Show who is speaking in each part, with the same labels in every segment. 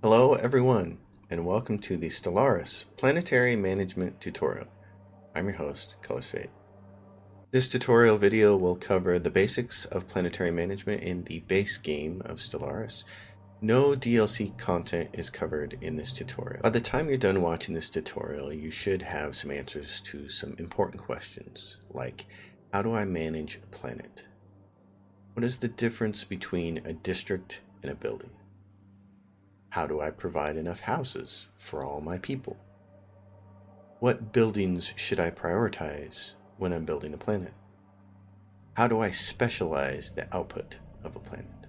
Speaker 1: Hello everyone, and welcome to the Stellaris Planetary Management tutorial. I'm your host, Colors Fade. This tutorial video will cover the basics of planetary management in the base game of Stellaris. No DLC content is covered in this tutorial. By the time you're done watching this tutorial, you should have some answers to some important questions, like how do I manage a planet? What is the difference between a district and a building? How do I provide enough houses for all my people? What buildings should I prioritize when I'm building a planet? How do I specialize the output of a planet?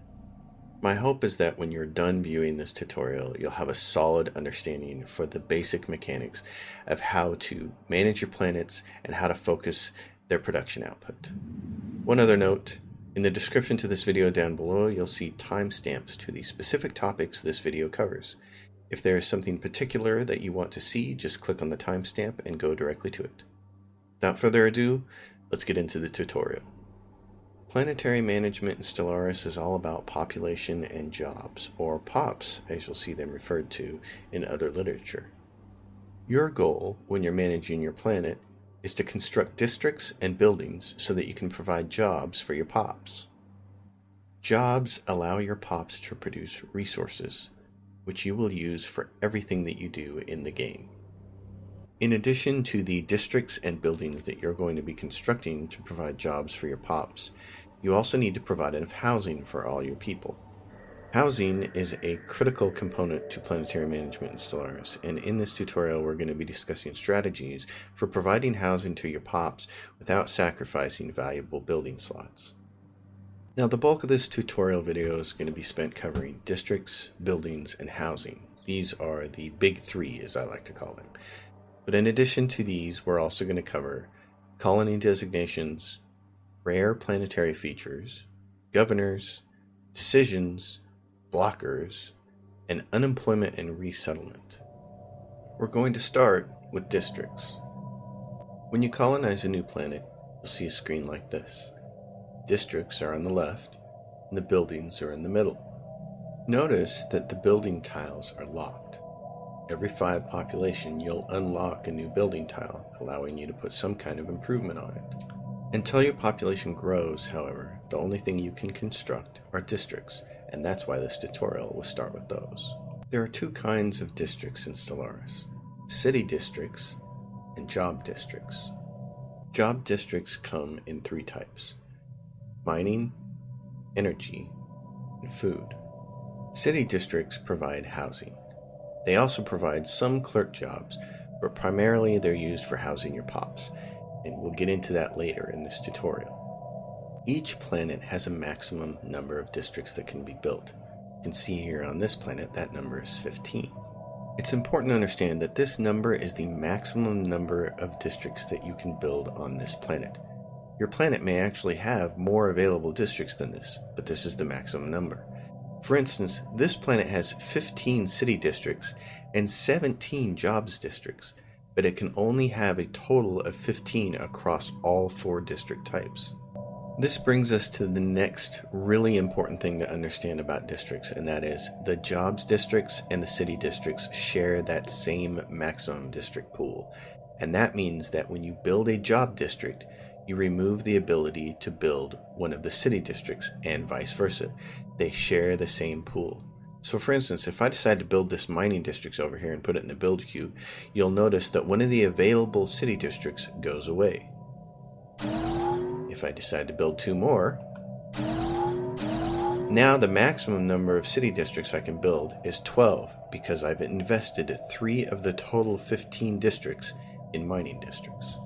Speaker 1: My hope is that when you're done viewing this tutorial, you'll have a solid understanding for the basic mechanics of how to manage your planets and how to focus their production output. One other note, in the description to this video down below, you'll see timestamps to the specific topics this video covers. If there is something particular that you want to see, just click on the timestamp and go directly to it. Without further ado, let's get into the tutorial. Planetary management in Stellaris is all about population and jobs, or POPs, as you'll see them referred to in other literature. Your goal when you're managing your planet is to construct districts and buildings so that you can provide jobs for your POPs. Jobs allow your POPs to produce resources, which you will use for everything that you do in the game. In addition to the districts and buildings that you're going to be constructing to provide jobs for your POPs, you also need to provide enough housing for all your people. Housing is a critical component to planetary management in Stellaris, and in this tutorial we're going to be discussing strategies for providing housing to your POPs without sacrificing valuable building slots. Now, the bulk of this tutorial video is going to be spent covering districts, buildings, and housing. These are the big three, as I like to call them. But in addition to these, we're also going to cover colony designations, rare planetary features, governors, decisions, blockers, and unemployment and resettlement. We're going to start with districts. When you colonize a new planet, you'll see a screen like this. Districts are on the left, and the buildings are in the middle. Notice that the building tiles are locked. Every 5 population, you'll unlock a new building tile, allowing you to put some kind of improvement on it. Until your population grows, however, the only thing you can construct are districts, and that's why this tutorial will start with those. There are 2 kinds of districts in Stellaris: city districts and job districts. Job districts come in 3 types: mining, energy, and food. City districts provide housing. They also provide some clerk jobs, but primarily they're used for housing your POPs, and we'll get into that later in this tutorial. Each planet has a maximum number of districts that can be built. You can see here on this planet that number is 15. It's important to understand that this number is the maximum number of districts that you can build on this planet. Your planet may actually have more available districts than this, but this is the maximum number. For instance, this planet has 15 city districts and 17 jobs districts, but it can only have a total of 15 across all 4 district types. This brings us to the next really important thing to understand about districts, and that is the jobs districts and the city districts share that same maximum district pool. And that means that when you build a job district, you remove the ability to build one of the city districts, and vice versa. They share the same pool. So for instance, if I decide to build this mining districts over here and put it in the build queue, you'll notice that one of the available city districts goes away. If I decide to build 2 more, now the maximum number of city districts I can build is 12 because I've invested 3 of the total 15 districts in mining districts.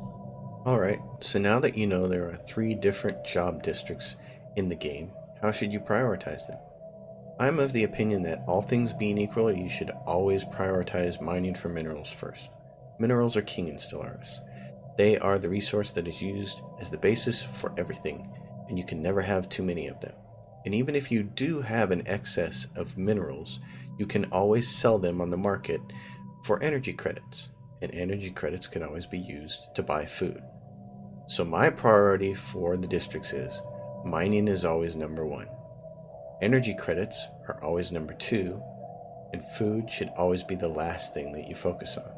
Speaker 1: Alright, so now that you know there are 3 different job districts in the game, how should you prioritize them? I'm of the opinion that all things being equal, you should always prioritize mining for minerals first. Minerals are king in Stellaris. They are the resource that is used as the basis for everything, and you can never have too many of them. And even if you do have an excess of minerals, you can always sell them on the market for energy credits, and energy credits can always be used to buy food. So my priority for the districts is mining is always number 1. Energy credits are always number 2, and food should always be the last thing that you focus on.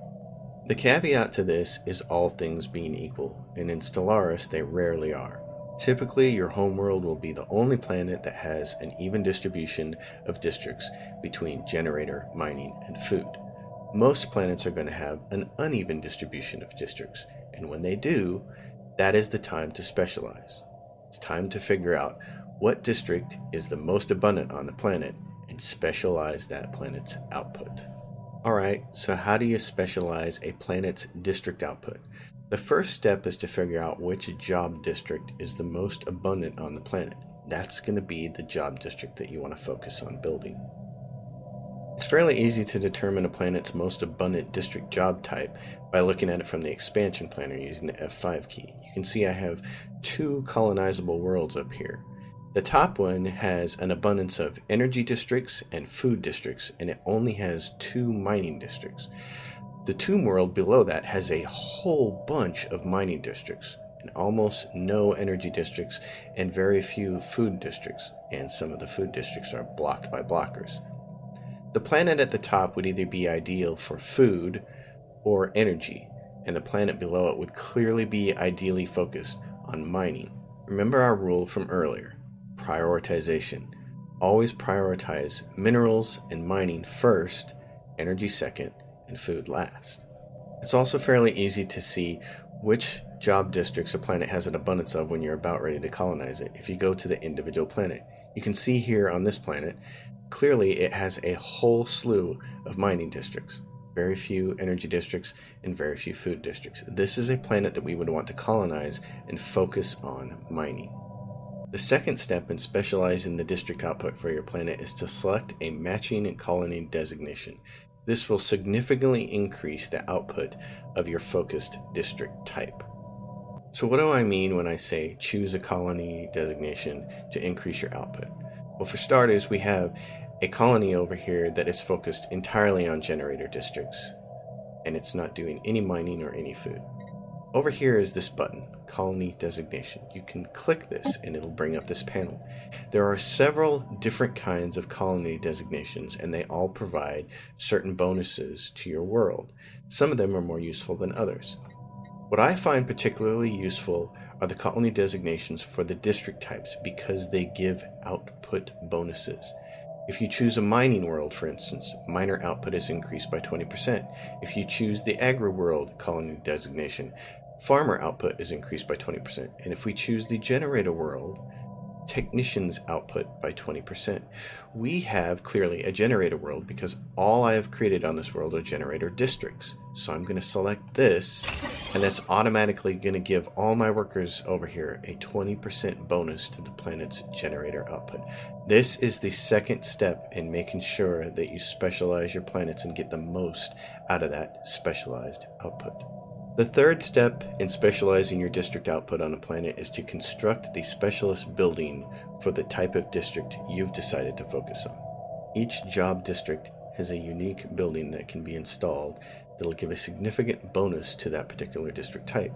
Speaker 1: The caveat to this is all things being equal, and in Stellaris they rarely are. Typically, your homeworld will be the only planet that has an even distribution of districts between generator, mining, and food. Most planets are going to have an uneven distribution of districts, and when they do, that is the time to specialize. It's time to figure out what district is the most abundant on the planet and specialize that planet's output. Alright, so how do you specialize a planet's district output? The first step is to figure out which job district is the most abundant on the planet. That's going to be the job district that you want to focus on building. It's fairly easy to determine a planet's most abundant district job type by looking at it from the expansion planner using the F5 key. You can see I have 2 colonizable worlds up here. The top one has an abundance of energy districts and food districts, and it only has 2 mining districts. The tomb world below that has a whole bunch of mining districts, and almost no energy districts, and very few food districts, and some of the food districts are blocked by blockers. The planet at the top would either be ideal for food or energy, and the planet below it would clearly be ideally focused on mining. Remember our rule from earlier. Prioritization. Always prioritize minerals and mining first, energy second, and food last. It's also fairly easy to see which job districts a planet has an abundance of when you're about ready to colonize it if you go to the individual planet. You can see here on this planet, clearly it has a whole slew of mining districts, very few energy districts, and very few food districts. This is a planet that we would want to colonize and focus on mining. The second step in specializing the district output for your planet is to select a matching colony designation. This will significantly increase the output of your focused district type. So what do I mean when I say choose a colony designation to increase your output? Well, for starters, we have a colony over here that is focused entirely on generator districts, and it's not doing any mining or any food. Over here is this button, Colony Designation. You can click this and it'll bring up this panel. There are several different kinds of colony designations, and they all provide certain bonuses to your world. Some of them are more useful than others. What I find particularly useful are the colony designations for the district types because they give output bonuses. If you choose a mining world, for instance, miner output is increased by 20%. If you choose the agri world colony designation, farmer output is increased by 20%. And if we choose the generator world, technicians output by 20%. We have clearly a generator world because all I have created on this world are generator districts. So I'm going to select this, and that's automatically going to give all my workers over here a 20% bonus to the planet's generator output. This is the second step in making sure that you specialize your planets and get the most out of that specialized output. The third step in specializing your district output on a planet is to construct the specialist building for the type of district you've decided to focus on. Each job district has a unique building that can be installed that'll give a significant bonus to that particular district type.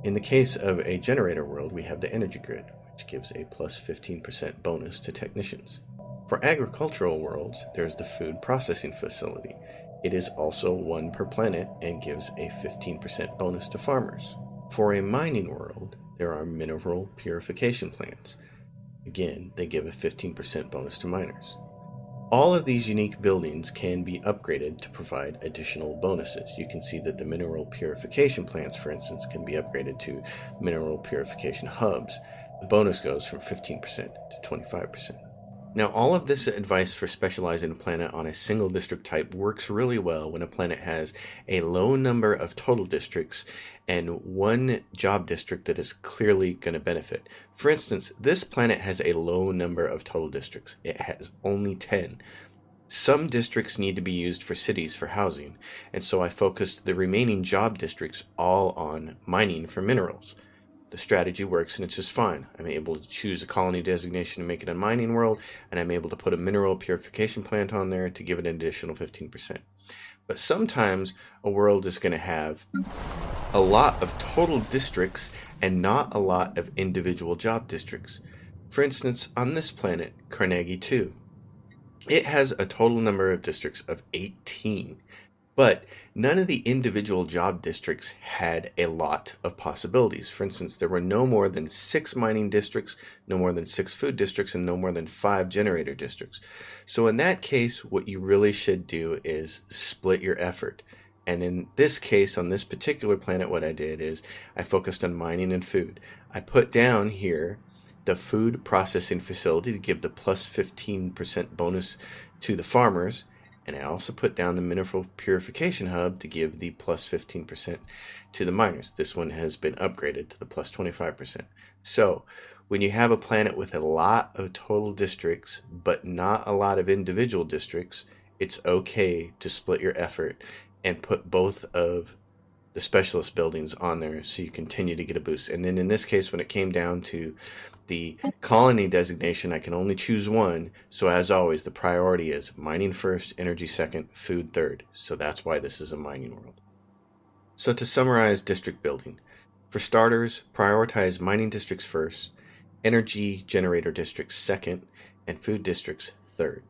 Speaker 1: In the case of a generator world, we have the energy grid, which gives a plus 15% bonus to technicians. For agricultural worlds, there's the food processing facility. It is also 1 per planet and gives a 15% bonus to farmers. For a mining world, there are mineral purification plants. Again, they give a 15% bonus to miners. All of these unique buildings can be upgraded to provide additional bonuses. You can see that the mineral purification plants, for instance, can be upgraded to mineral purification hubs. The bonus goes from 15% to 25%. Now, all of this advice for specializing a planet on a single district type works really well when a planet has a low number of total districts and 1 job district that is clearly going to benefit. For instance, this planet has a low number of total districts. It has only 10. Some districts need to be used for cities for housing, and so I focused the remaining job districts all on mining for minerals. The strategy works and it's just fine. I'm able to choose a colony designation to make it a mining world, and I'm able to put a mineral purification plant on there to give it an additional 15%. But sometimes a world is going to have a lot of total districts and not a lot of individual job districts. For instance, on this planet, Carnegie 2, It has a total number of districts of 18, but none of the individual job districts had a lot of possibilities. For instance, there were no more than 6 mining districts, no more than 6 food districts, and no more than 5 generator districts. So in that case, what you really should do is split your effort. And in this case, on this particular planet, what I did is I focused on mining and food. I put down here the food processing facility to give the plus 15% bonus to the farmers. And I also put down the mineral purification hub to give the plus 15% to the miners. This one has been upgraded to the plus 25%. So when you have a planet with a lot of total districts, but not a lot of individual districts, it's okay to split your effort and put both of the specialist buildings on there so you continue to get a boost. And then in this case, when it came down to the colony designation, I can only choose one. So as always, the priority is mining first, energy second, food third. So that's why this is a mining world. So to summarize district building, for starters, prioritize mining districts first, energy generator districts second, and food districts third.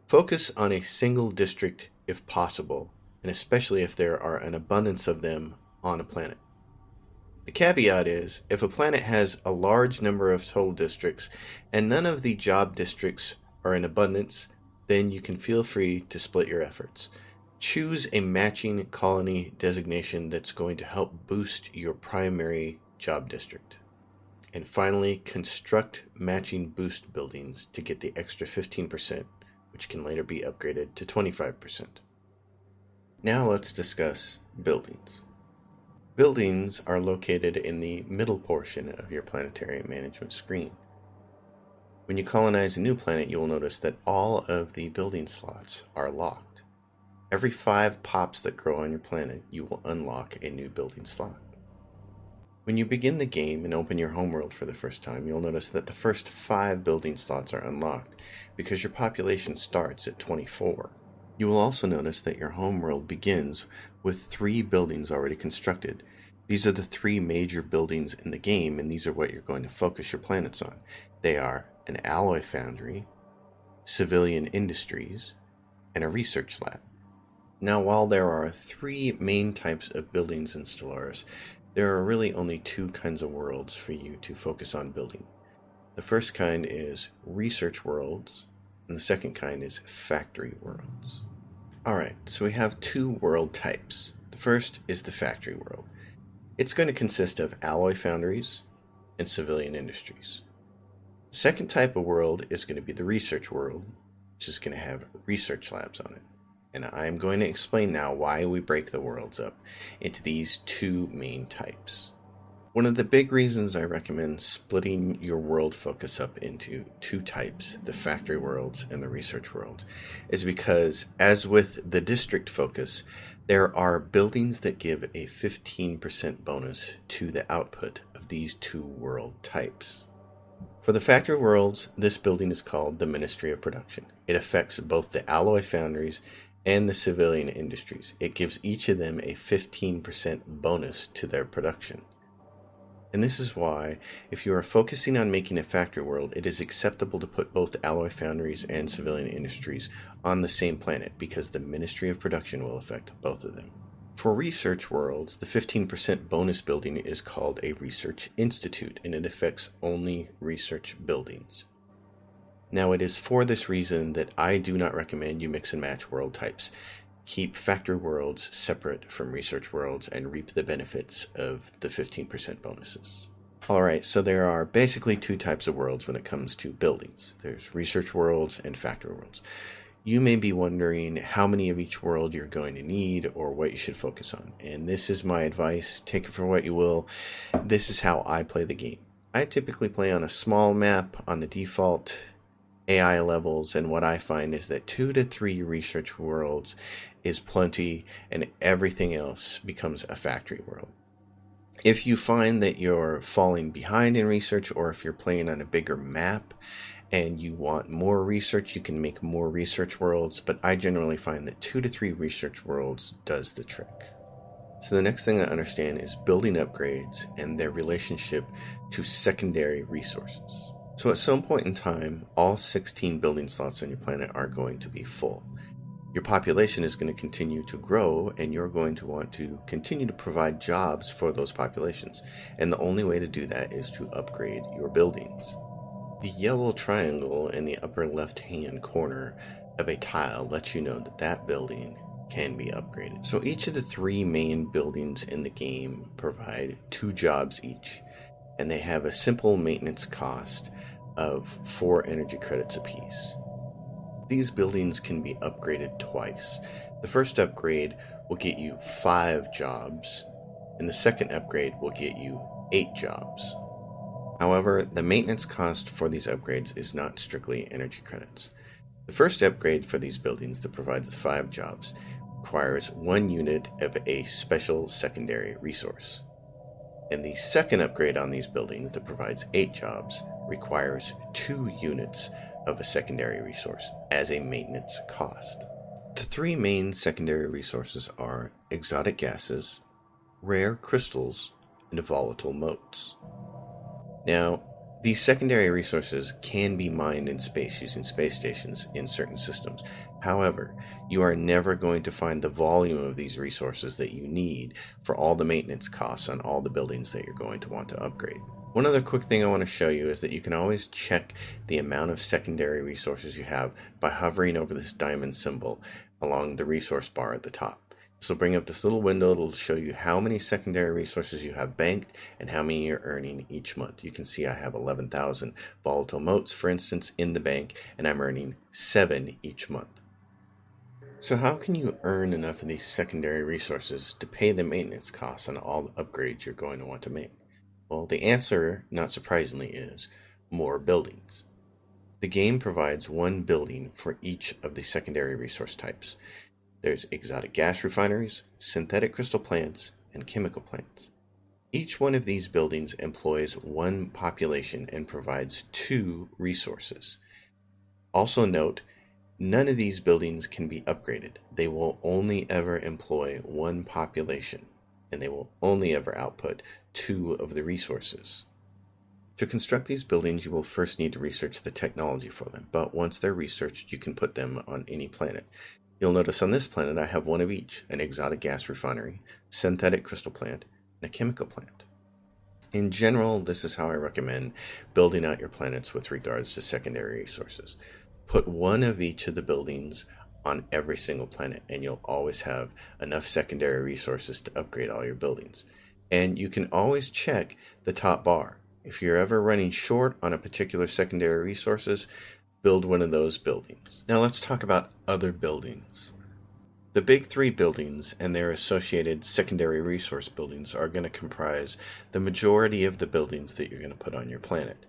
Speaker 1: Focus on a single district if possible, and especially if there are an abundance of them on a planet. The caveat is, if a planet has a large number of total districts and none of the job districts are in abundance, then you can feel free to split your efforts. Choose a matching colony designation that's going to help boost your primary job district. And finally, construct matching boost buildings to get the extra 15%, which can later be upgraded to 25%. Now let's discuss buildings. Buildings are located in the middle portion of your planetary management screen. When you colonize a new planet, you will notice that all of the building slots are locked. Every 5 pops that grow on your planet, you will unlock a new building slot. When you begin the game and open your homeworld for the first time, you'll notice that the first 5 building slots are unlocked because your population starts at 24. You will also notice that your homeworld begins with 3 buildings already constructed. These are the 3 major buildings in the game, and these are what you're going to focus your planets on. They are an alloy foundry, civilian industries, and a research lab. Now, while there are 3 main types of buildings in Stellaris, there are really only 2 kinds of worlds for you to focus on building. The first kind is research worlds, and the second kind is factory worlds. Alright, so we have 2 world types. The first is the factory world. It's going to consist of alloy foundries and civilian industries. The second type of world is going to be the research world, which is going to have research labs on it. And I'm going to explain now why we break the worlds up into these 2 main types. One of the big reasons I recommend splitting your world focus up into 2 types, the factory worlds and the research worlds, is because, as with the district focus, there are buildings that give a 15% bonus to the output of these 2 world types. For the factory worlds, this building is called the Ministry of Production. It affects both the alloy foundries and the civilian industries. It gives each of them a 15% bonus to their production. And this is why, if you are focusing on making a factory world, it is acceptable to put both alloy foundries and civilian industries on the same planet, because the Ministry of Production will affect both of them. For research worlds, the 15% bonus building is called a research institute, and it affects only research buildings. Now, it is for this reason that I do not recommend you mix and match world types. Keep factory worlds separate from research worlds and reap the benefits of the 15% bonuses. Alright, so there are basically 2 types of worlds when it comes to buildings. There's research worlds and factory worlds. You may be wondering how many of each world you're going to need or what you should focus on. And this is my advice. Take it for what you will. This is how I play the game. I typically play on a small map on the default AI levels, and what I find is that 2 to 3 research worlds is plenty, and everything else becomes a factory world. If you find that you're falling behind in research, or if you're playing on a bigger map and you want more research, you can make more research worlds, but I generally find that 2 to 3 research worlds does the trick. So the next thing I understand is building upgrades and their relationship to secondary resources. So at some point in time, all 16 building slots on your planet are going to be full. Your population is going to continue to grow, and you're going to want to continue to provide jobs for those populations. And the only way to do that is to upgrade your buildings. The yellow triangle in the upper left-hand corner of a tile lets you know that that building can be upgraded. So each of the 3 main buildings in the game provide 2 jobs each, and they have a simple maintenance cost of 4 energy credits apiece. These buildings can be upgraded twice. The first upgrade will get you 5 jobs, and the second upgrade will get you 8 jobs. However, the maintenance cost for these upgrades is not strictly energy credits. The first upgrade for these buildings that provides the 5 jobs requires 1 unit of a special secondary resource. And the second upgrade on these buildings that provides 8 jobs requires 2 units of a secondary resource as a maintenance cost. The 3 main secondary resources are exotic gases, rare crystals, and volatile motes. Now, these secondary resources can be mined in space using space stations in certain systems. However, you are never going to find the volume of these resources that you need for all the maintenance costs on all the buildings that you're going to want to upgrade. One other quick thing I want to show you is that you can always check the amount of secondary resources you have by hovering over this diamond symbol along the resource bar at the top. This will bring up this little window that will show you how many secondary resources you have banked and how many you're earning each month. You can see I have 11,000 volatile motes, for instance, in the bank, and I'm earning 7 each month. So how can you earn enough of these secondary resources to pay the maintenance costs on all the upgrades you're going to want to make? Well, the answer, not surprisingly, is more buildings. The game provides 1 building for each of the secondary resource types. There's exotic gas refineries, synthetic crystal plants, and chemical plants. Each one of these buildings employs 1 population and provides 2 resources. Also note, none of these buildings can be upgraded. They will only ever employ 1 population, and they will only ever output 2 of the resources. To construct these buildings, you will first need to research the technology for them, but once they're researched, you can put them on any planet. You'll notice on this planet I have 1 of each, an exotic gas refinery, synthetic crystal plant, and a chemical plant. In general, this is how I recommend building out your planets with regards to secondary resources. Put 1 of each of the buildings on every single planet, and you'll always have enough secondary resources to upgrade all your buildings. And you can always check the top bar. If you're ever running short on a particular secondary resources, build 1 of those buildings. Now let's talk about other buildings. The big 3 buildings and their associated secondary resource buildings are going to comprise the majority of the buildings that you're going to put on your planet.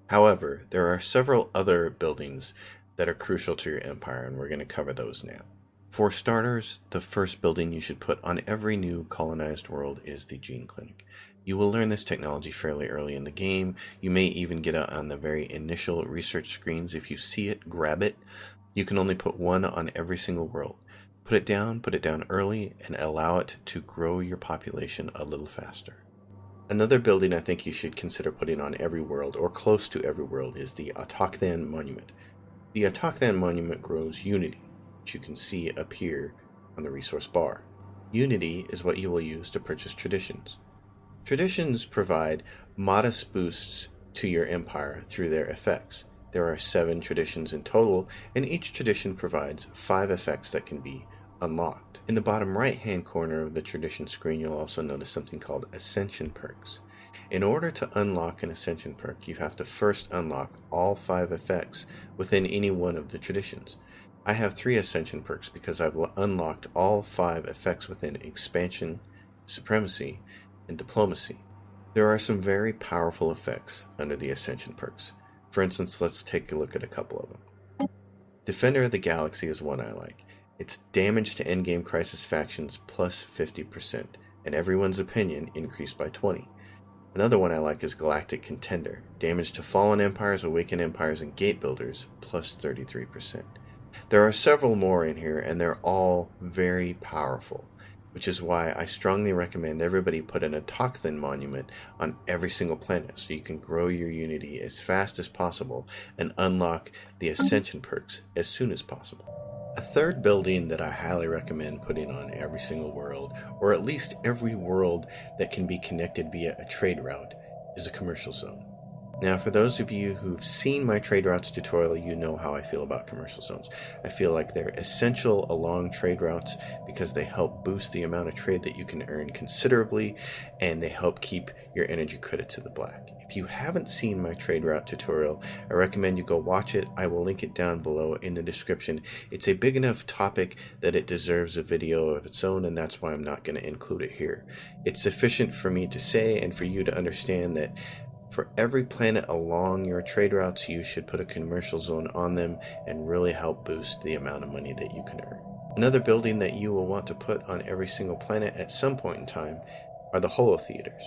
Speaker 1: However, there are several other buildings that are crucial to your empire, and we're going to cover those now. For starters, the first building you should put on every new colonized world is the Gene Clinic. You will learn this technology fairly early in the game. You may even get it on the very initial research screens. If you see it, grab it. You can only put 1 on every single world. Put it down early, and allow it to grow your population a little faster. Another building I think you should consider putting on every world, or close to every world, is the Autochthon Monument. The Autochthon Monument grows Unity, which you can see appear on the resource bar. Unity is what you will use to purchase traditions. Traditions provide modest boosts to your empire through their effects. There are 7 traditions in total, and each tradition provides 5 effects that can be unlocked. In the bottom right-hand corner of the tradition screen, you'll also notice something called Ascension Perks. In order to unlock an Ascension Perk, you have to first unlock all 5 effects within any one of the traditions. I have 3 Ascension Perks because I've unlocked all 5 effects within Expansion, Supremacy, and Diplomacy. There are some very powerful effects under the Ascension Perks. For instance, let's take a look at a couple of them. Defender of the Galaxy is one I like. It's damage to endgame crisis factions plus 50%, and everyone's opinion increased by 20. Another one I like is Galactic Contender. Damage to fallen empires, awakened empires, and gate builders plus 33%. There are several more in here, and they're all very powerful. which is why I strongly recommend everybody put an Autochthon Monument on every single planet so you can grow your Unity as fast as possible and unlock the Ascension Perks as soon as possible. A third building that I highly recommend putting on every single world, or at least every world that can be connected via a trade route, is a commercial zone. Now, for those of you who've seen my trade routes tutorial, you know how I feel about commercial zones. I feel like they're essential along trade routes because they help boost the amount of trade that you can earn considerably, and they help keep your energy credits in the black. If you haven't seen my trade route tutorial, I recommend you go watch it. I will link it down below in the description. It's a big enough topic that it deserves a video of its own, and that's why I'm not going to include it here. It's sufficient for me to say and for you to understand that for every planet along your trade routes, you should put a commercial zone on them and really help boost the amount of money that you can earn. Another building that you will want to put on every single planet at some point in time are the holotheaters.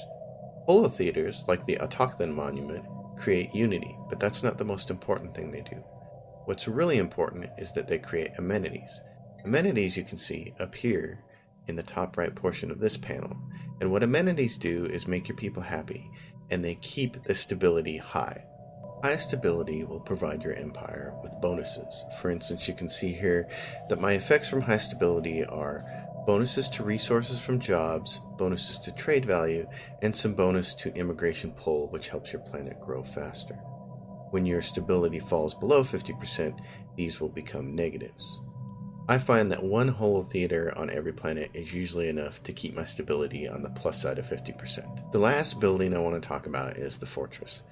Speaker 1: Holotheaters, like the Autochthon Monument, create unity, but that's not the most important thing they do. What's really important is that they create amenities. Amenities you can see up here in the top right portion of this panel. And what amenities do is make your people happy, and they keep the stability high. High stability will provide your empire with bonuses. For instance, you can see here that my effects from high stability are bonuses to resources from jobs, bonuses to trade value, and some bonus to immigration pull, which helps your planet grow faster. When your stability falls below 50%, these will become negatives. I find that one holotheater on every planet is usually enough to keep my stability on the plus side of 50%. The last building I want to talk about is the fortress.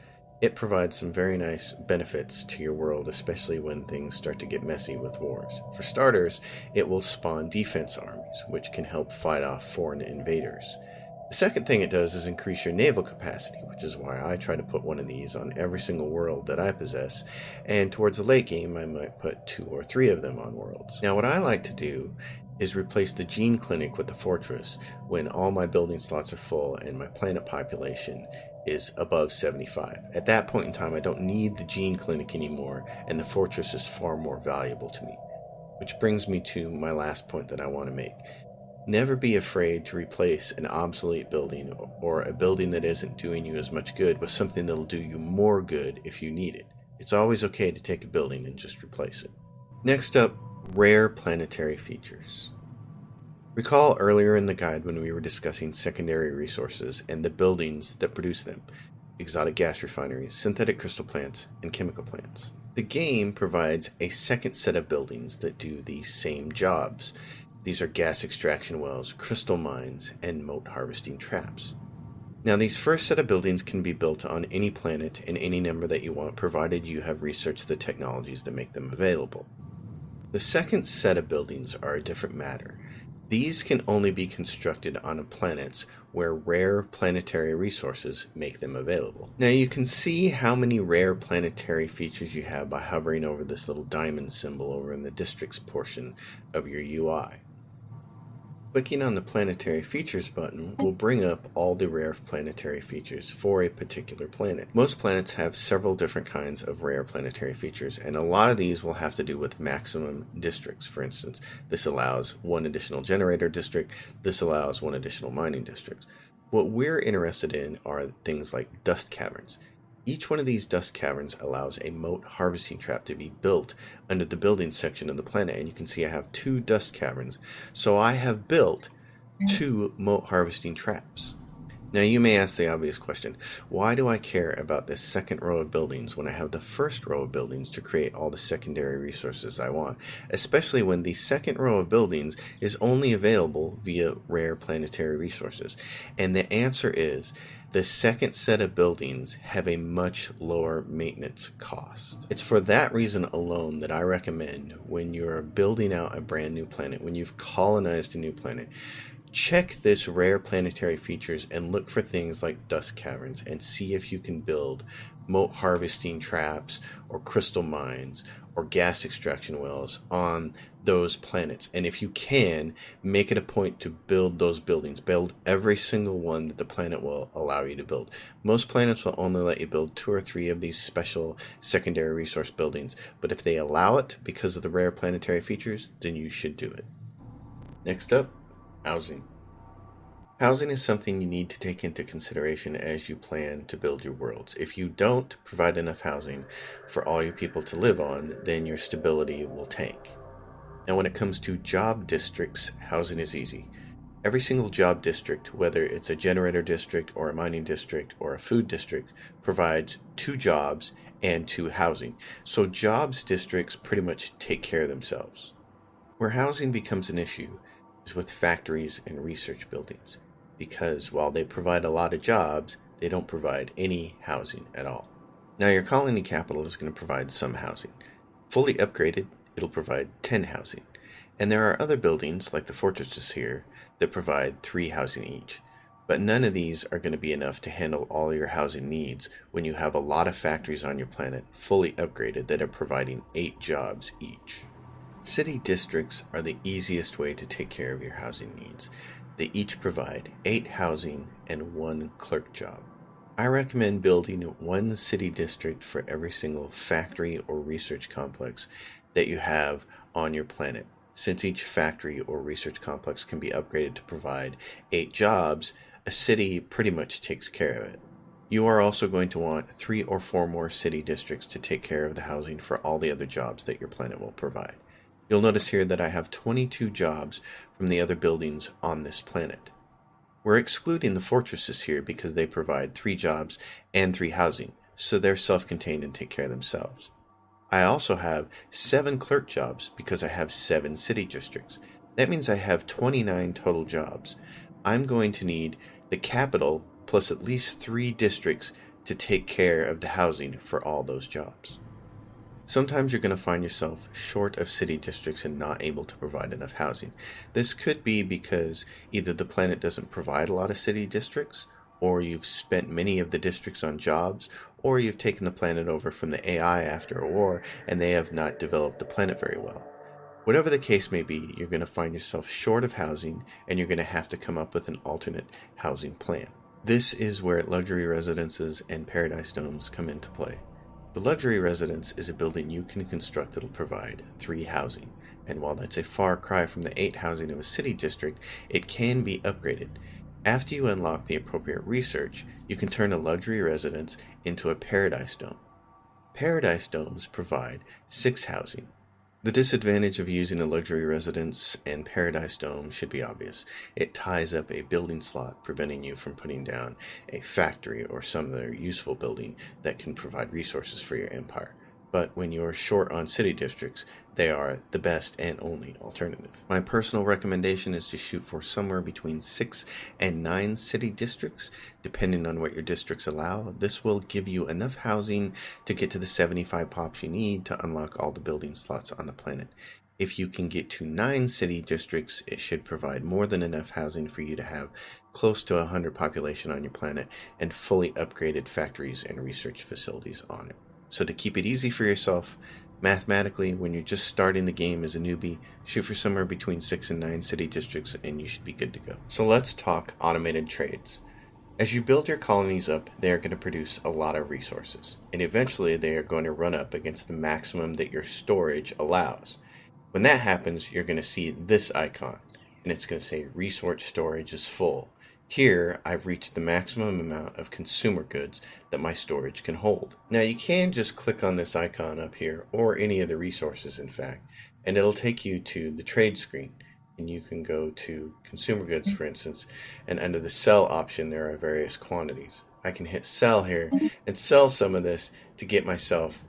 Speaker 1: It provides some very nice benefits to your world, especially when things start to get messy with wars. For starters, it will spawn defense armies, which can help fight off foreign invaders. The second thing it does is increase your naval capacity, which is why I try to put one of these on every single world that I possess, and towards the late game I might put 2 or 3 of them on worlds. Now what I like to do is replace the gene clinic with the fortress when all my building slots are full and my planet population is above 75. At that point in time I don't need the gene clinic anymore, and the fortress is far more valuable to me. Which brings me to my last point that I want to make. Never be afraid to replace an obsolete building or a building that isn't doing you as much good with something that'll do you more good if you need it. It's always okay to take a building and just replace it. Next up, rare planetary features. Recall earlier in the guide when we were discussing secondary resources and the buildings that produce them: exotic gas refineries, synthetic crystal plants, and chemical plants. The game provides a second set of buildings that do these same jobs. These are gas extraction wells, crystal mines, and moat harvesting traps. Now these first set of buildings can be built on any planet in any number that you want, provided you have researched the technologies that make them available. The second set of buildings are a different matter. These can only be constructed on planets where rare planetary resources make them available. Now you can see how many rare planetary features you have by hovering over this little diamond symbol over in the districts portion of your UI. Clicking on the Planetary Features button will bring up all the rare planetary features for a particular planet. Most planets have several different kinds of rare planetary features, and a lot of these will have to do with maximum districts. For instance, this allows 1 additional generator district, this allows 1 additional mining district. What we're interested in are things like dust caverns. Each one of these dust caverns allows a moat harvesting trap to be built under the building section of the planet, and you can see I have 2 dust caverns. So I have built 2 moat harvesting traps. Now you may ask the obvious question, why do I care about this second row of buildings when I have the first row of buildings to create all the secondary resources I want, especially when the second row of buildings is only available via rare planetary resources? And the answer is, the second set of buildings have a much lower maintenance cost. It's for that reason alone that I recommend when you're building out a brand new planet, when you've colonized a new planet, check this rare planetary features and look for things like dust caverns and see if you can build moat harvesting traps or crystal mines or gas extraction wells on those planets. And if you can, make it a point to build those buildings. Build every single one that the planet will allow you to build. Most planets will only let you build 2 or 3 of these special secondary resource buildings, but if they allow it because of the rare planetary features, then you should do it. Next up, Housing. Housing is something you need to take into consideration as you plan to build your worlds. If you don't provide enough housing for all your people to live on, then your stability will tank. Now, when it comes to job districts, housing is easy. Every single job district, whether it's a generator district or a mining district or a food district, provides 2 jobs and 2 housing. So jobs districts pretty much take care of themselves. Where housing becomes an issue is with factories and research buildings, because while they provide a lot of jobs, they don't provide any housing at all. Now, your colony capital is going to provide some housing. Fully upgraded, it'll provide 10 housing. And there are other buildings, like the fortresses here, that provide 3 housing each. But none of these are going to be enough to handle all your housing needs when you have a lot of factories on your planet fully upgraded that are providing 8 jobs each. City districts are the easiest way to take care of your housing needs. They each provide 8 housing and 1 clerk job. I recommend building 1 city district for every single factory or research complex that you have on your planet. Since each factory or research complex can be upgraded to provide 8 jobs, a city pretty much takes care of it. You are also going to want 3 or 4 more city districts to take care of the housing for all the other jobs that your planet will provide. You'll notice here that I have 22 jobs from the other buildings on this planet. We're excluding the fortresses here because they provide 3 jobs and 3 housing, so they're self-contained and take care of themselves. I also have 7 clerk jobs because I have 7 city districts. That means I have 29 total jobs. I'm going to need the capital plus at least 3 districts to take care of the housing for all those jobs. Sometimes you're going to find yourself short of city districts and not able to provide enough housing. This could be because either the planet doesn't provide a lot of city districts, or you've spent many of the districts on jobs, or you've taken the planet over from the AI after a war and they have not developed the planet very well. Whatever the case may be, you're going to find yourself short of housing and you're going to have to come up with an alternate housing plan. This is where luxury residences and paradise domes come into play. The luxury residence is a building you can construct that'll provide 3 housing, and while that's a far cry from the 8 housing of a city district, it can be upgraded. After you unlock the appropriate research, you can turn a luxury residence into a paradise dome. Paradise domes provide 6 housing. The disadvantage of using a luxury residence and paradise dome should be obvious. It ties up a building slot, preventing you from putting down a factory or some other useful building that can provide resources for your empire. But when you're short on city districts, they are the best and only alternative. My personal recommendation is to shoot for somewhere between 6 and 9 city districts, depending on what your districts allow. This will give you enough housing to get to the 75 pops you need to unlock all the building slots on the planet. If you can get to 9 city districts, it should provide more than enough housing for you to have close to 100 population on your planet and fully upgraded factories and research facilities on it. So to keep it easy for yourself, mathematically, when you're just starting the game as a newbie, shoot for somewhere between 6 and 9 city districts and you should be good to go. So let's talk automated trades. As you build your colonies up, they are going to produce a lot of resources, and eventually they are going to run up against the maximum that your storage allows. When that happens, you're going to see this icon, and it's going to say resource storage is full. Here, I've reached the maximum amount of consumer goods that my storage can hold. Now, you can just click on this icon up here, or any of the resources, in fact, and it'll take you to the trade screen. And you can go to consumer goods, for instance, and under the sell option, there are various quantities. I can hit sell here and sell some of this to get myself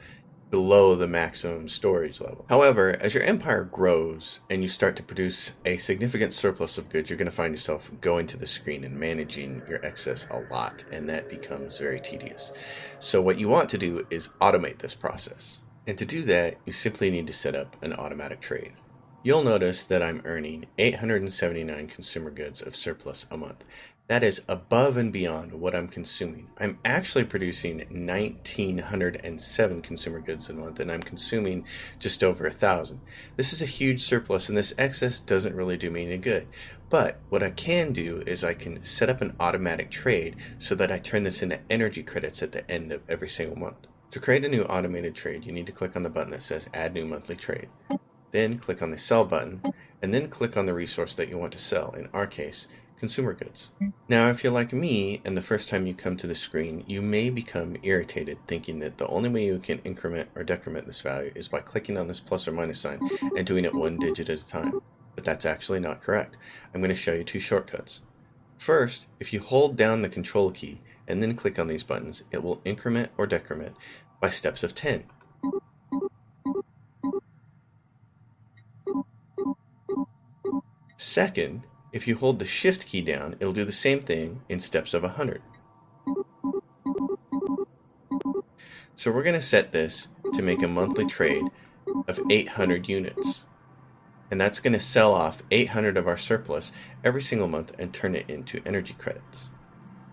Speaker 1: below the maximum storage level. However, as your empire grows and you start to produce a significant surplus of goods, you're going to find yourself going to the screen and managing your excess a lot, and that becomes very tedious. So what you want to do is automate this process. And to do that, you simply need to set up an automatic trade. You'll notice that I'm earning 879 consumer goods of surplus a month. That is above and beyond what I'm consuming. I'm actually producing 1,907 consumer goods a month, and I'm consuming just over 1,000. This is a huge surplus, and this excess doesn't really do me any good. But what I can do is I can set up an automatic trade so that I turn this into energy credits at the end of every single month. To create a new automated trade, you need to click on the button that says Add New Monthly Trade. Then click on the Sell button, and then click on the resource that you want to sell, in our case, consumer goods. Now, if you're like me and the first time you come to the screen, you may become irritated thinking that the only way you can increment or decrement this value is by clicking on this plus or minus sign and doing it one digit at a time. But that's actually not correct. I'm going to show you two shortcuts. First, if you hold down the control key and then click on these buttons, it will increment or decrement by steps of 10. Second, if you hold the shift key down, it'll do the same thing in steps of 100. So we're going to set this to make a monthly trade of 800 units. And that's going to sell off 800 of our surplus every single month and turn it into energy credits.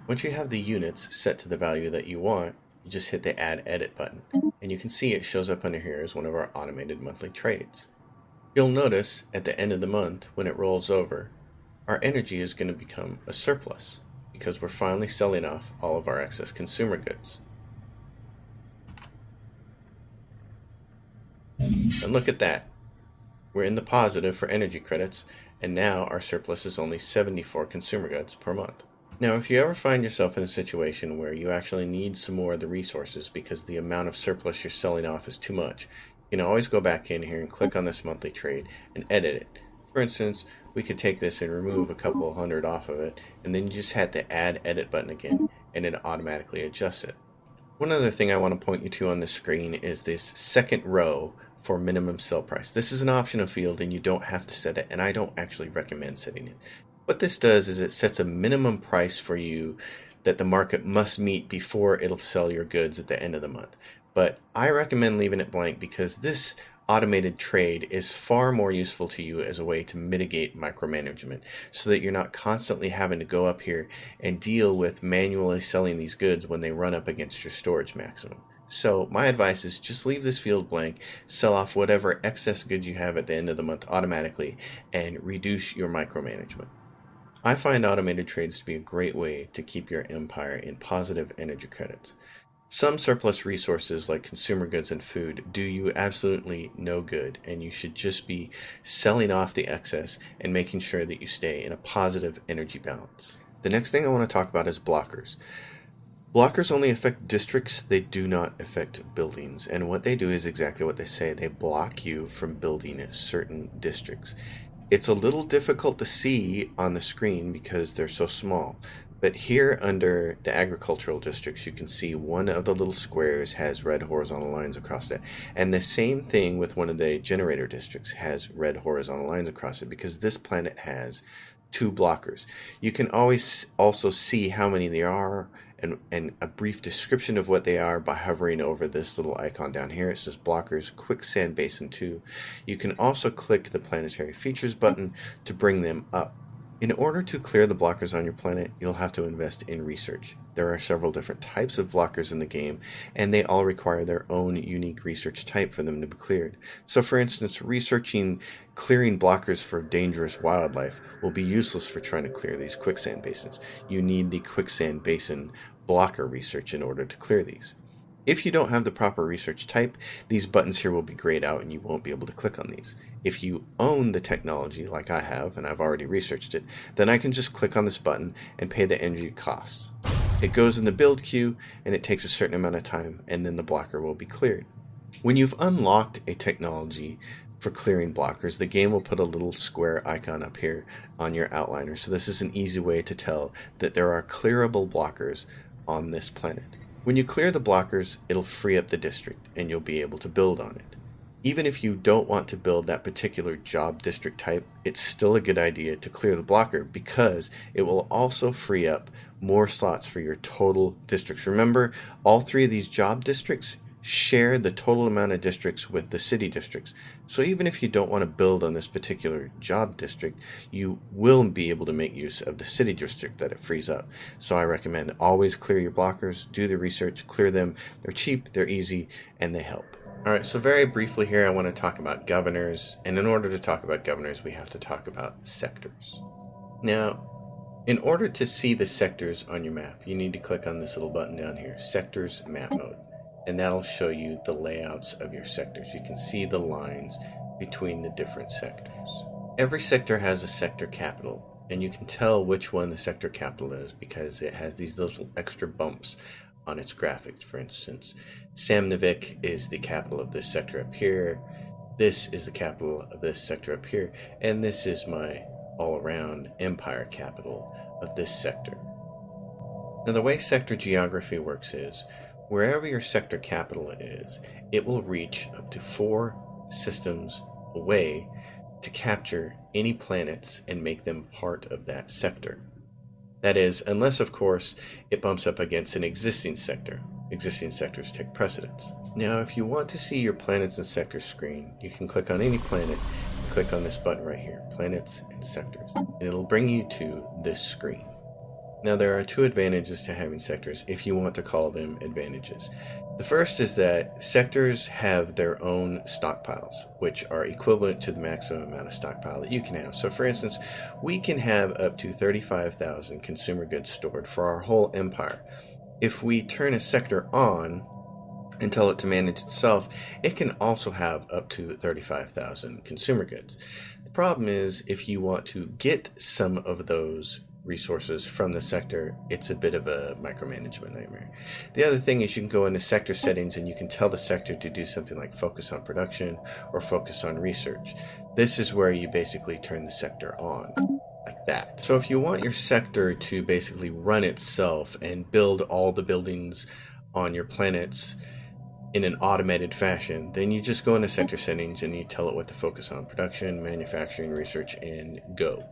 Speaker 1: Once you have the units set to the value that you want, you just hit the Add Edit button. And you can see it shows up under here as one of our automated monthly trades. You'll notice at the end of the month, when it rolls over, our energy is going to become a surplus because we're finally selling off all of our excess consumer goods. And look at that. We're in the positive for energy credits, and now our surplus is only 74 consumer goods per month. Now, if you ever find yourself in a situation where you actually need some more of the resources because the amount of surplus you're selling off is too much, you can always go back in here and click on this monthly trade and edit it. For instance, we could take this and remove a couple hundred off of it, and then you just hit the Add Edit button again, and it automatically adjusts it. One other thing I want to point you to on the screen is this second row for minimum sell price. This is an optional field and you don't have to set it, and I don't actually recommend setting it. What this does is it sets a minimum price for you that the market must meet before it'll sell your goods at the end of the month. But I recommend leaving it blank because this automated trade is far more useful to you as a way to mitigate micromanagement so that you're not constantly having to go up here and deal with manually selling these goods when they run up against your storage maximum. So my advice is just leave this field blank, sell off whatever excess goods you have at the end of the month automatically, and reduce your micromanagement. I find automated trades to be a great way to keep your empire in positive energy credits. Some surplus resources like consumer goods and food do you absolutely no good, and you should just be selling off the excess and making sure that you stay in a positive energy balance. The next thing I want to talk about is blockers. Blockers only affect districts, they do not affect buildings, and what they do is exactly what they say. They block you from building certain districts. It's a little difficult to see on the screen because they're so small, but here under the agricultural districts you can see one of the little squares has red horizontal lines across it, and the same thing with one of the generator districts has red horizontal lines across it because this planet has 2 blockers. You can always also see how many there are and a brief description of what they are by hovering over this little icon down here. It says Blockers Quicksand Basin 2. You can also click the Planetary Features button to bring them up. In order to clear the blockers on your planet, you'll have to invest in research. There are several different types of blockers in the game, and they all require their own unique research type for them to be cleared. So for instance, researching clearing blockers for dangerous wildlife will be useless for trying to clear these quicksand basins. You need the quicksand basin blocker research in order to clear these. If you don't have the proper research type, these buttons here will be grayed out and you won't be able to click on these. If you own the technology like I have, and I've already researched it, then I can just click on this button and pay the energy costs. It goes in the build queue and it takes a certain amount of time, and then the blocker will be cleared. When you've unlocked a technology for clearing blockers, the game will put a little square icon up here on your outliner. So this is an easy way to tell that there are clearable blockers on this planet. When you clear the blockers, it'll free up the district and you'll be able to build on it. Even if you don't want to build that particular job district type, it's still a good idea to clear the blocker because it will also free up more slots for your total districts. Remember, all 3 of these job districts share the total amount of districts with the city districts. So even if you don't want to build on this particular job district, you will be able to make use of the city district that it frees up. So I recommend always clear your blockers, do the research, clear them. They're cheap, they're easy, and they help. Alright, so very briefly here I want to talk about governors, and in order to talk about governors we have to talk about sectors. Now, in order to see the sectors on your map, you need to click on this little button down here, Sectors Map Mode. And that'll show you the layouts of your sectors. You can see the lines between the different sectors. Every sector has a sector capital, and you can tell which one the sector capital is because it has these little extra bumps on its graphics. For instance, Samnavik is the capital of this sector up here, this is the capital of this sector up here, and this is my all-around empire capital of this sector. Now, the way sector geography works is, wherever your sector capital is, it will reach up to 4 systems away to capture any planets and make them part of that sector. That is, unless, of course, it bumps up against an existing sector. Existing sectors take precedence. Now, if you want to see your planets and sectors screen, you can click on any planet and click on this button right here, Planets and Sectors, and it'll bring you to this screen. Now, there are 2 advantages to having sectors, if you want to call them advantages. The first is that sectors have their own stockpiles, which are equivalent to the maximum amount of stockpile that you can have. So, for instance, we can have up to 35,000 consumer goods stored for our whole empire. If we turn a sector on and tell it to manage itself, it can also have up to 35,000 consumer goods. The problem is, if you want to get some of those resources from the sector, it's a bit of a micromanagement nightmare. The other thing is you can go into sector settings and you can tell the sector to do something like focus on production or focus on research. This is where you basically turn the sector on, like that. So if you want your sector to basically run itself and build all the buildings on your planets in an automated fashion, then you just go into sector settings and you tell it what to focus on: production, manufacturing, research, and go.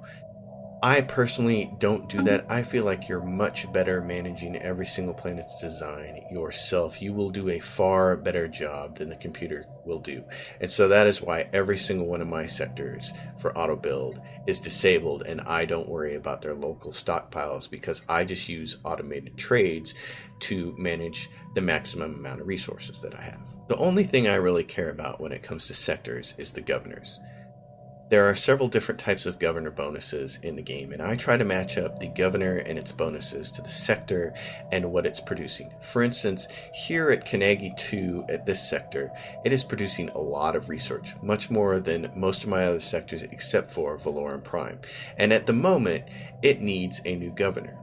Speaker 1: I personally don't do that. I feel like you're much better managing every single planet's design yourself. You will do a far better job than the computer will do. And so that is why every single one of my sectors for auto build is disabled, and I don't worry about their local stockpiles because I just use automated trades to manage the maximum amount of resources that I have. The only thing I really care about when it comes to sectors is the governors. There are several different types of governor bonuses in the game, and I try to match up the governor and its bonuses to the sector and what it's producing. For instance, here at Kanagi 2 at this sector, it is producing a lot of research, much more than most of my other sectors except for Valoran Prime. And at the moment, it needs a new governor.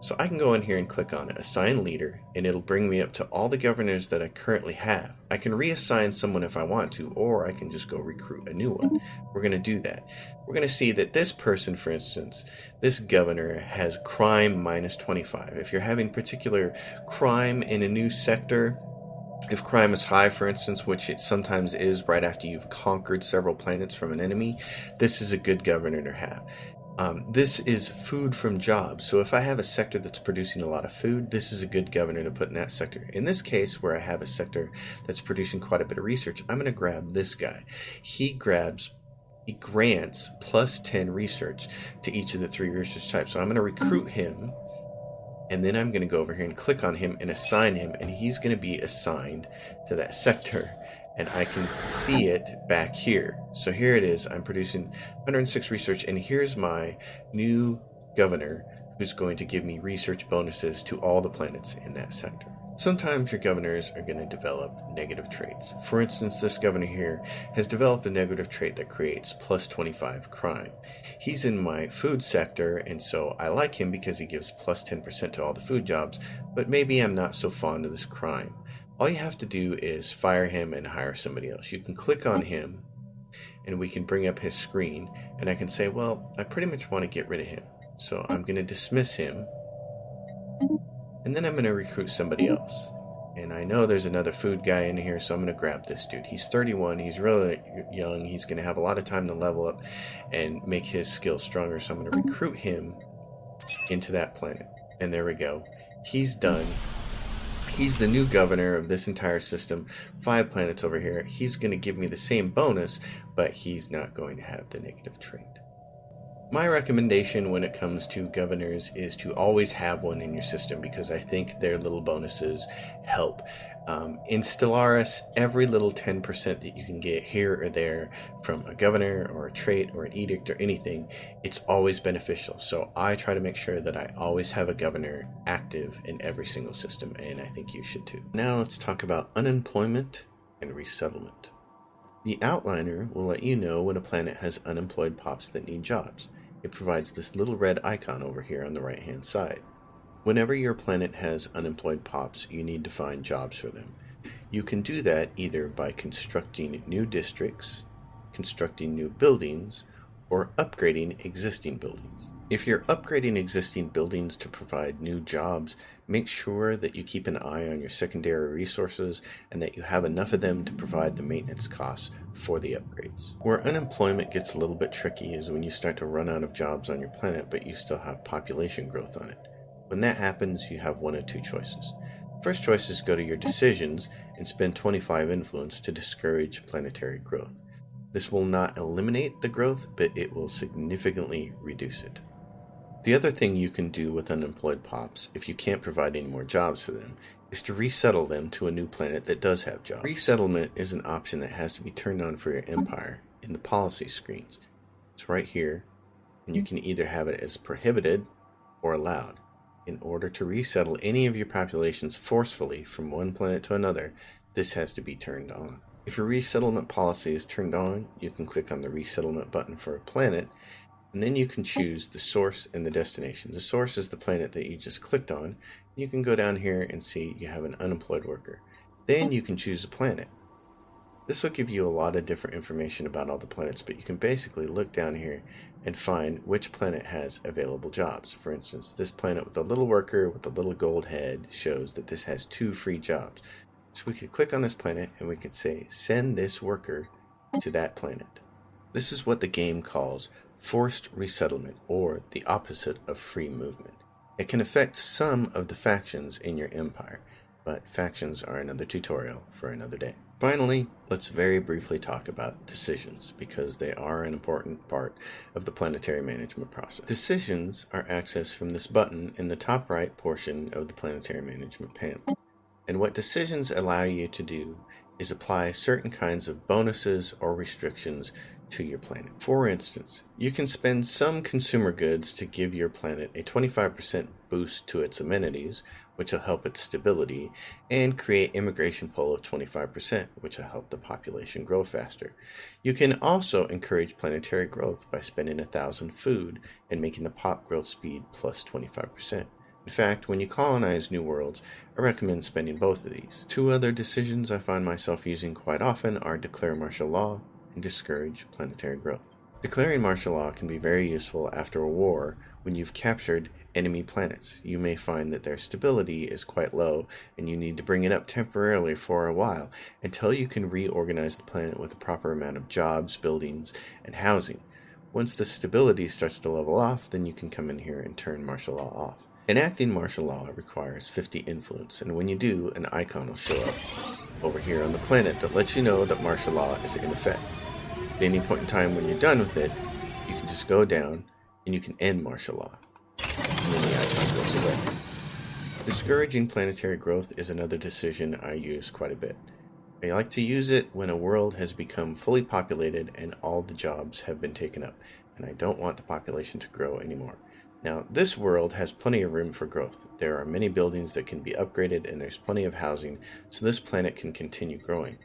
Speaker 1: So I can go in here and click on Assign Leader, and it'll bring me up to all the governors that I currently have. I can reassign someone if I want to, or I can just go recruit a new one. We're going to do that. We're going to see that this person, for instance, this governor has crime -25. If you're having particular crime in a new sector, if crime is high, for instance, which it sometimes is right after you've conquered several planets from an enemy, this is a good governor to have. This is food from jobs. So if I have a sector that's producing a lot of food, this is a good governor to put in that sector. In this case, where I have a sector that's producing quite a bit of research, I'm going to grab this guy. He grants +10 research to each of the 3 research types. So I'm going to recruit him, and then I'm going to go over here and click on him and assign him, and he's going to be assigned to that sector. And I can see it back here. So here it is. I'm producing 106 research, and here's my new governor who's going to give me research bonuses to all the planets in that sector. Sometimes your governors are going to develop negative traits. For instance, this governor here has developed a negative trait that creates +25 crime. He's in my food sector, and so I like him because he gives +10% to all the food jobs, but maybe I'm not so fond of this crime. All you have to do is fire him and hire somebody else. You can click on him and we can bring up his screen, and I can say, well, I pretty much want to get rid of him. So I'm going to dismiss him, and then I'm going to recruit somebody else. And I know there's another food guy in here, so I'm going to grab this dude. He's 31, he's really young, he's going to have a lot of time to level up and make his skills stronger, so I'm going to recruit him into that planet. And there we go. He's done. He's the new governor of this entire system, 5 planets over here. He's going to give me the same bonus, but he's not going to have the negative trait. My recommendation when it comes to governors is to always have one in your system because I think their little bonuses help. In Stellaris, every little 10% that you can get here or there from a governor or a trait or an edict or anything, it's always beneficial. So I try to make sure that I always have a governor active in every single system, and I think you should too. Now let's talk about unemployment and resettlement. The outliner will let you know when a planet has unemployed pops that need jobs. It provides this little red icon over here on the right hand side. Whenever your planet has unemployed pops, you need to find jobs for them. You can do that either by constructing new districts, constructing new buildings, or upgrading existing buildings. If you're upgrading existing buildings to provide new jobs, make sure that you keep an eye on your secondary resources and that you have enough of them to provide the maintenance costs for the upgrades. Where unemployment gets a little bit tricky is when you start to run out of jobs on your planet, but you still have population growth on it. When that happens, you have one of two choices. First choice is go to your decisions and spend 25 influence to discourage planetary growth. This will not eliminate the growth, but it will significantly reduce it. The other thing you can do with unemployed pops, if you can't provide any more jobs for them, is to resettle them to a new planet that does have jobs. Resettlement is an option that has to be turned on for your empire in the policy screens. It's right here, and you can either have it as prohibited or allowed. In order to resettle any of your populations forcefully from one planet to another, this has to be turned on. If your resettlement policy is turned on, you can click on the resettlement button for a planet, and then you can choose the source and the destination. The source is the planet that you just clicked on. You can go down here and see you have an unemployed worker. Then you can choose a planet. This will give you a lot of different information about all the planets, but you can basically look down here and find which planet has available jobs. For instance, this planet with a little worker with a little gold head shows that this has 2 free jobs. So we could click on this planet and we could say, send this worker to that planet. This is what the game calls forced resettlement, or the opposite of free movement. It can affect some of the factions in your empire, but factions are another tutorial for another day. Finally, let's very briefly talk about decisions, because they are an important part of the planetary management process. Decisions are accessed from this button in the top right portion of the planetary management panel. And what decisions allow you to do is apply certain kinds of bonuses or restrictions to your planet. For instance, you can spend some consumer goods to give your planet a 25% boost to its amenities, which will help its stability, and create immigration pull of 25%, which will help the population grow faster. You can also encourage planetary growth by spending 1,000 food and making the pop growth speed plus 25%. In fact, when you colonize new worlds, I recommend spending both of these. 2 other decisions I find myself using quite often are declare martial law and discourage planetary growth. Declaring martial law can be very useful after a war when you've captured enemy planets. You may find that their stability is quite low and you need to bring it up temporarily for a while until you can reorganize the planet with the proper amount of jobs, buildings, and housing. Once the stability starts to level off, then you can come in here and turn martial law off. Enacting martial law requires 50 influence, and when you do, an icon will show up over here on the planet that lets you know that martial law is in effect. At any point in time when you're done with it, you can just go down and you can end martial law. And then the icon goes away. Discouraging planetary growth is another decision I use quite a bit. I like to use it when a world has become fully populated and all the jobs have been taken up, and I don't want the population to grow anymore. Now, this world has plenty of room for growth. There are many buildings that can be upgraded and there's plenty of housing, so this planet can continue growing.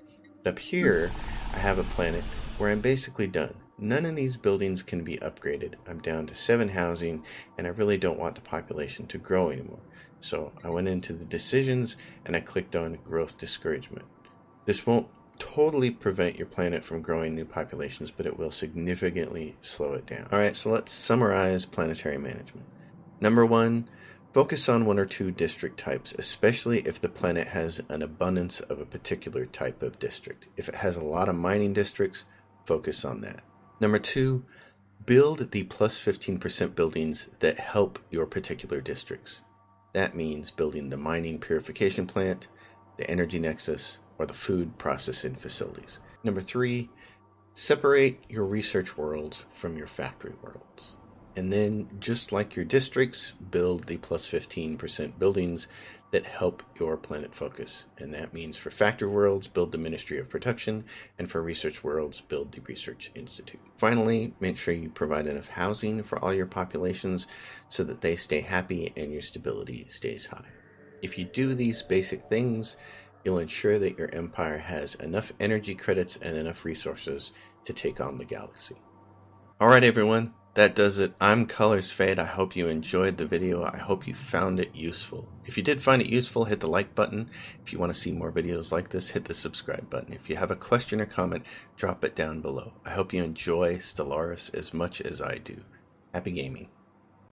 Speaker 1: But up here, I have a planet where I'm basically done. None of these buildings can be upgraded. I'm down to 7 housing, and I really don't want the population to grow anymore. So I went into the decisions and I clicked on growth discouragement. This won't totally prevent your planet from growing new populations, but it will significantly slow it down. Alright, so let's summarize planetary management. Number 1, focus on 1 or 2 district types, especially if the planet has an abundance of a particular type of district. If it has a lot of mining districts, focus on that. Number 2, build the plus 15% buildings that help your particular districts. That means building the mining purification plant, the energy nexus, or the food processing facilities. Number 3, separate your research worlds from your factory worlds. And then, just like your districts, build the plus 15% buildings that help your planet focus. And that means for factory worlds, build the Ministry of Production, and for research worlds, build the Research Institute. Finally, make sure you provide enough housing for all your populations so that they stay happy and your stability stays high. If you do these basic things, you'll ensure that your empire has enough energy credits and enough resources to take on the galaxy. Alright everyone, that does it. I'm Colors Fade. I hope you enjoyed the video. I hope you found it useful. If you did find it useful, hit the like button. If you want to see more videos like this, hit the subscribe button. If you have a question or comment, drop it down below. I hope you enjoy Stellaris as much as I do. Happy gaming.